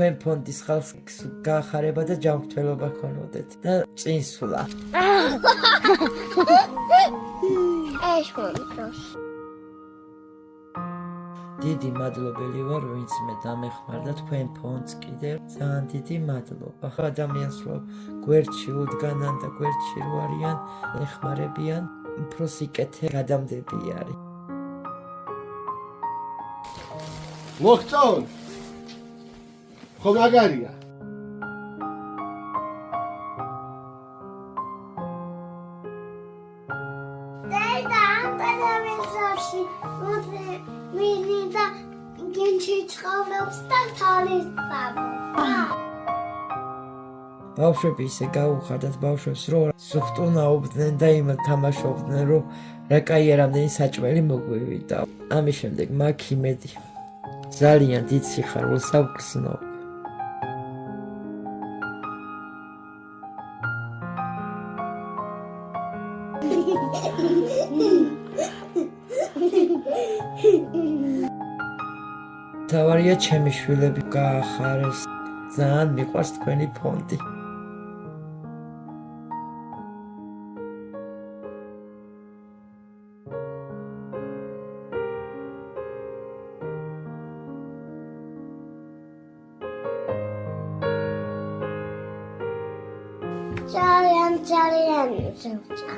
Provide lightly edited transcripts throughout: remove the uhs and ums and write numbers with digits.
თქვენ ფონდის ხალხს გაახარება და ჯანმრთელობა ქონოდეთ და წინსვლა. დიდი მადლობელი ვარ, ვინც მე დამეხმარდა თქვენ ფონდს კიდევ. ძალიან დიდი მადლობა. ადამიანს რო გვერდში უდგანან და გვერდში რო არიან, ეხმარებიან, უფრო სიკეთე გადამდები არის. მოხწონ! ხო მაგარია. დედა, ტელევიზორში მინიდა გენჩი ცხოვრობს და თალის ბაბა. ბავშვები ისე გაუხარდათ ბავშვებს, რომ სუხტუნაობდნენ და იმ თამაშობდნენ, რომ რა კაია რამდენი საჭმელი მოგვივიდა. ამის შემდეგ მაგ იმედი ძალიან დიდ სიხარულს ავგრძნობ. თავარია ჩემი შვილები გაახარეს. ძალიან მიყვარს თქვენი ფონდი. ძალიან ზევჭა.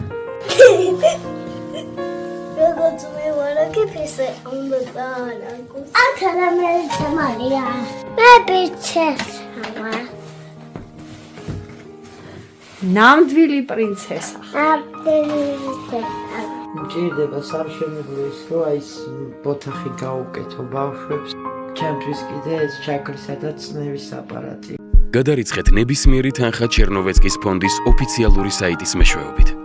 როგორც მე ვარ კიფისე უნდა დაანაგოს. აქა მე თამარია. მე პრინცესა. ნამდვილი პრინცესა. მჭირდება სამშენებლო ის, რომ აი ეს ბოთახი გაუკეთო ბავშვებს. ჩემთვის კიდე ეს ჩაქრისა და წნევის აპარატი. გადარიცხეთ ნებისმიერი თანხა ჩერნოვეცკის ფონდის ოფიციალური საიტის მეშვეობით.